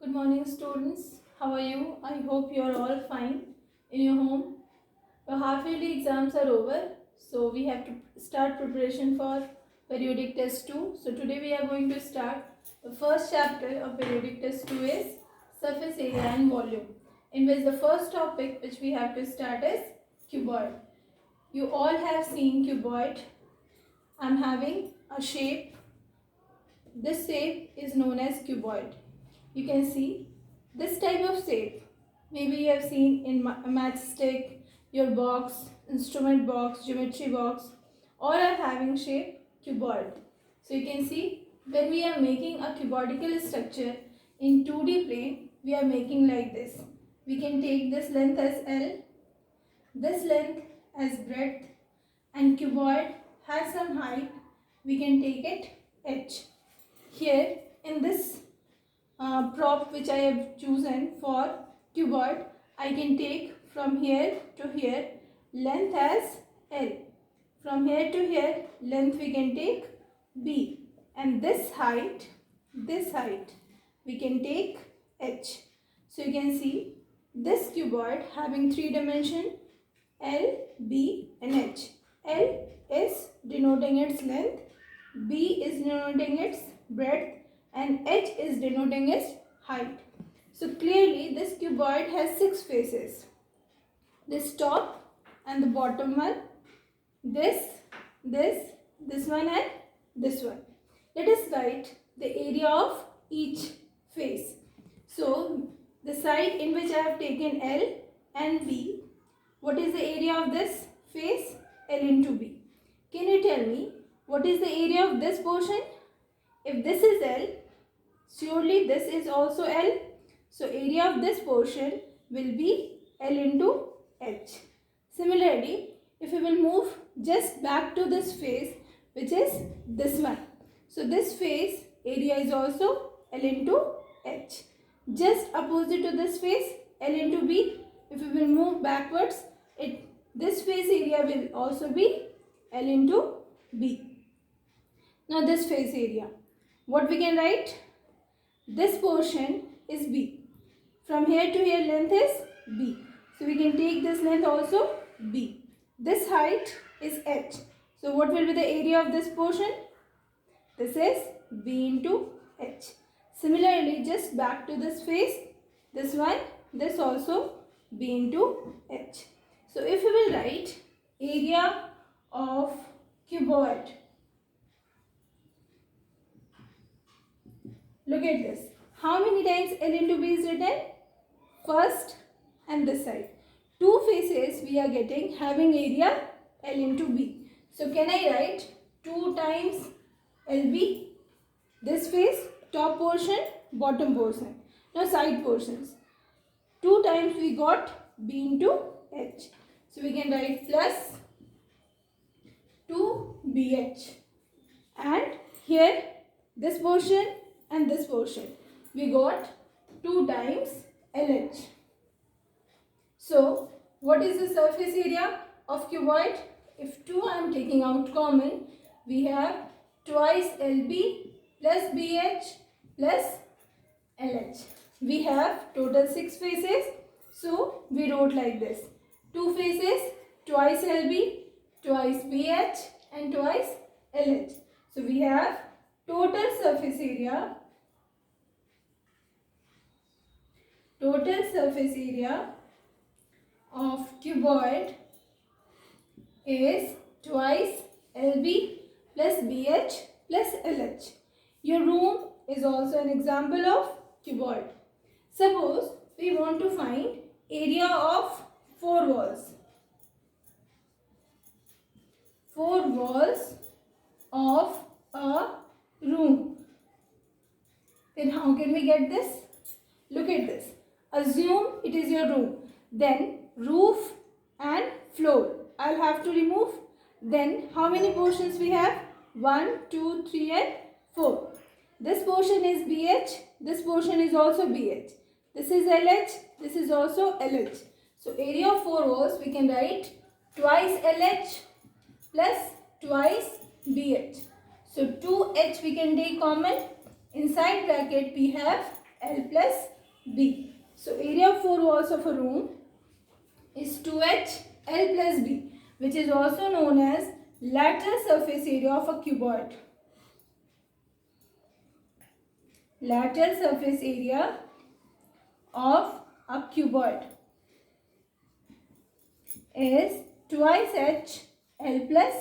Good morning, students. How are you? I hope you are all fine in your home. Your half-yearly exams are over, so we have to start preparation for periodic test 2. So today we are going to start the first chapter of periodic test 2 is surface area and volume, in which the first topic which we have to start is cuboid. You all have seen cuboid. I am having a shape. This shape is known as cuboid. You can see this type of shape. Maybe you have seen in matchstick, your box, instrument box, geometry box, all are having shape cuboid. So you can see when we are making a cuboidal structure in 2D plane, we are making like this. We can take this length as L, this length as breadth, and cuboid has some height. We can take it H. Here in this prop which I have chosen for cuboid, I can take from here to here length as L. From here to here length we can take B, and this height we can take H. So you can see this cuboid having 3 dimensions L, B and H. L is denoting its length, B is denoting its breadth, and H is denoting its height. So clearly this cuboid has 6 faces. This top and the bottom one, this one and this one. Let us write the area of each face. So the side in which I have taken L and B, what is the area of this face? L into B. Can you tell me what is the area of this portion? If this is L, surely this is also L. So area of this portion will be L into H. Similarly, if we will move just back to this face, which is this one. So this face area is also L into H. Just opposite to this face, L into B. If we will move backwards, this face area will also be L into B. Now this face area, what we can write? This portion is B. From here to here length is B. So we can take this length also B. This height is H. So what will be the area of this portion? This is B into H. Similarly, just back to this face, this one, this also B into H. So if we will write area of cuboid, look at this. How many times L into B is written? First and this side. 2 faces we are getting having area L into B. So can I write 2 times LB? This face, top portion, bottom portion. Now side portions. 2 times we got B into H. So we can write plus 2BH. And here this portion and this portion, we got 2 times LH. So what is the surface area of cuboid? If 2 I am taking out common, we have twice LB plus BH plus LH. We have total 6 faces. So we wrote like this. 2 faces, twice LB, twice BH and twice LH. So we have total surface area of cuboid is twice LB plus BH plus LH. Your room is also an example of cuboid. Suppose we want to find area of 4 walls. 4 walls of a room. Then how can we get this? Look at this. Assume it is your room. Then roof and floor I'll have to remove. Then how many portions we have? 1, 2, 3 and 4. This portion is BH. This portion is also BH. This is LH. This is also LH. So area of 4 walls we can write twice LH plus twice BH. So 2H we can take common. Inside bracket we have L plus B. So area of 4 walls of a room is 2H L plus B, which is also known as lateral surface area of a cuboid. Lateral surface area of a cuboid is twice H L plus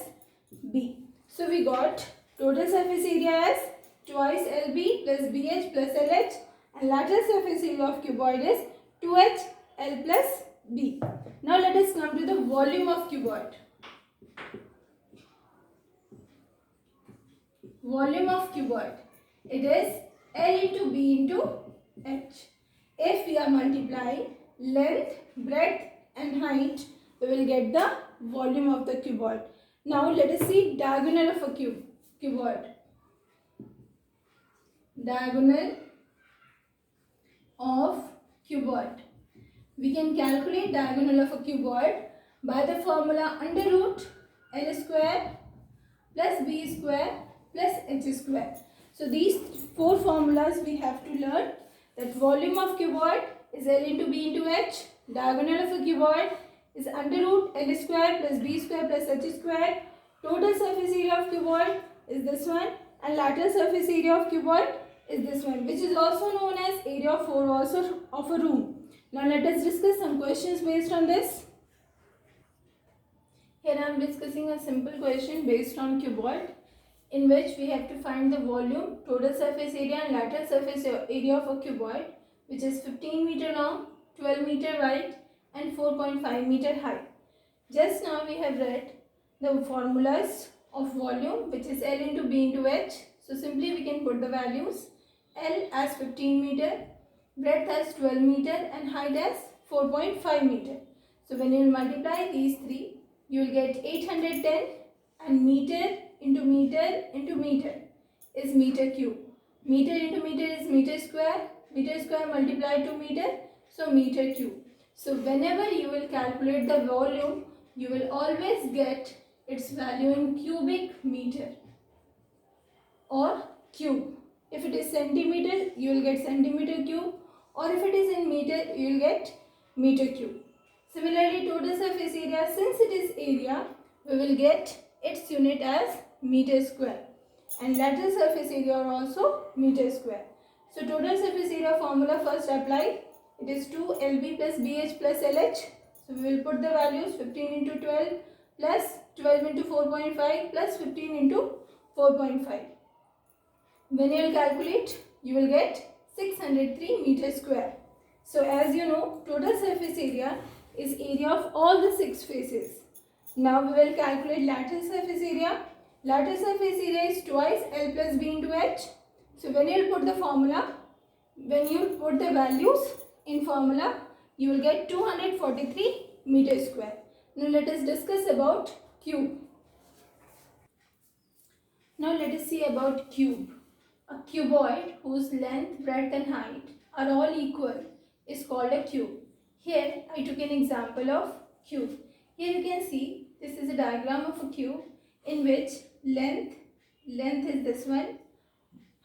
B. So we got total surface area as twice LB plus BH plus LH, and lateral surface area of cuboid is 2H L plus B. Now let us come to the volume of cuboid. Volume of cuboid, it is L into B into H. If we are multiplying length, breadth and height, we will get the volume of the cuboid. Now let us see diagonal of a cuboid. Diagonal of cuboid. We can calculate diagonal of a cuboid by the formula under root L square plus B square plus H square. So these four formulas we have to learn. That volume of cuboid is L into B into H. Diagonal of a cuboid is under root L square plus B square plus H square. Total surface area of cuboid is this one, and lateral surface area of cuboid is this one, which is also known as area of 4 walls of a room. Now let us discuss some questions based on this. Here I am discussing a simple question based on cuboid, in which we have to find the volume, total surface area and lateral surface area of a cuboid, which is 15 meter long, 12 meter wide and 4.5 meter high. Just now we have read the formulas of volume, which is L into B into H. So simply we can put the values. L as 15 meter, breadth as 12 meter and height as 4.5 meter. So when you multiply these three, you will get 810, and meter into meter is meter cube. Meter into meter is meter square multiplied to meter, so meter cube. So whenever you will calculate the volume, you will always get its value in cubic meter or cube. If it is centimeter, you will get centimeter cube, or if it is in meter, you will get meter cube. Similarly, total surface area, since it is area, we will get its unit as meter square, and lateral surface area also meter square. So total surface area formula first apply. It is 2 LB plus BH plus LH. So we will put the values 15 into 12 plus 12 into 4.5 plus 15 into 4.5. When you will calculate, you will get 603 meter square. So as you know, total surface area is area of all the 6 faces. Now we will calculate lateral surface area. Lateral surface area is twice L plus B into H. So when you will put the formula, when you put the values in formula, you will get 243 meter square. Now let us discuss about cube. Now let us see about cube. A cuboid whose length, breadth and height are all equal is called a cube. Here I took an example of cube. Here you can see this is a diagram of a cube in which length is this one,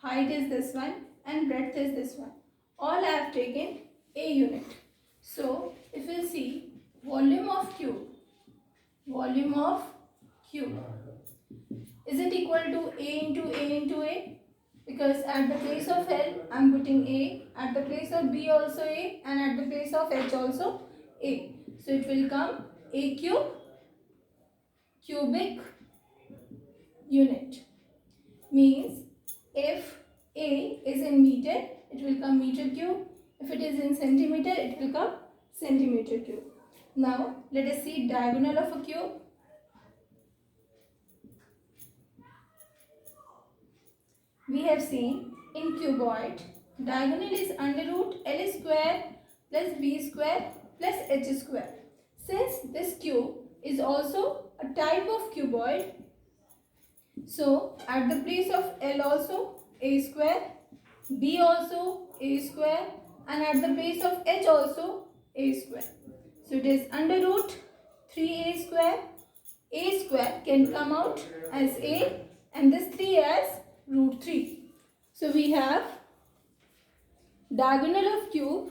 height is this one and breadth is this one. All I have taken a unit. So if you see volume of cube is it equal to A into A? Because at the place of L I am putting A, at the place of B also A, and at the place of H also A. So it will come A cube cubic unit. Means if A is in meter, it will come meter cube. If it is in centimeter, it will come centimeter cube. Now let us see diagonal of a cube. We have seen in cuboid, diagonal is under root L square plus B square plus H square. Since this cube is also a type of cuboid, so at the place of L also A square, B also A square, and at the place of H also A square. So it is under root 3A square. A square can come out as A and this 3 as root 3. So we have diagonal of cube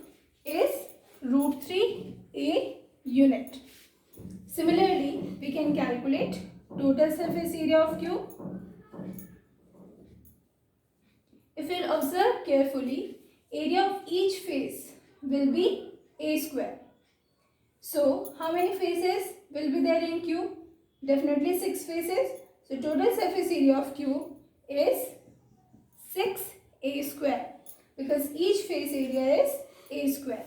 is root 3a unit. Similarly, we can calculate total surface area of cube. If you observe carefully, area of each face will be a square. So, how many faces will be there in cube? Definitely 6 faces. So, total surface area of cube is 6a square because each face area is a square.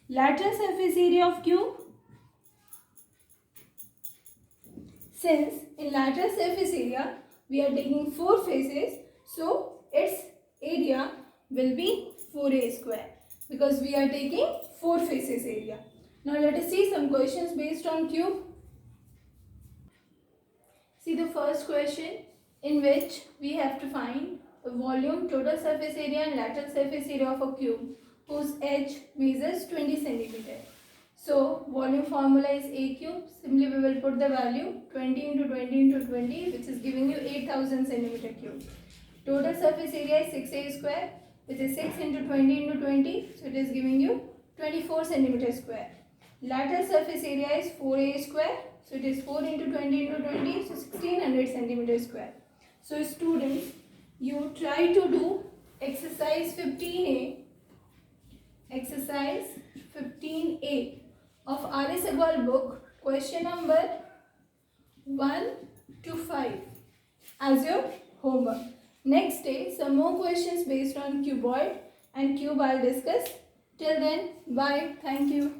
Lateral surface area of cube. Since in lateral surface area we are taking 4 faces, so its area will be 4a square because we are taking 4 faces area. Now let us see some questions based on cube. See the first question in which we have to find the volume, total surface area and lateral surface area of a cube whose edge measures 20 cm. So volume formula is a cube. Simply we will put the value 20 into 20 into 20, which is giving you 8000 cm cube. Total surface area is 6a square, which is 6 into 20 into 20, so it is giving you 24 cm square. Lateral surface area is 4a square, so it is 4 into 20 into 20, so 1600 cm square. So students, you try to do exercise 15a, exercise 15a of R.S. Agrawal book, question number 1 to 5 as your homework. Next day, some more questions based on cuboid and cube I'll discuss. Till then, bye. Thank you.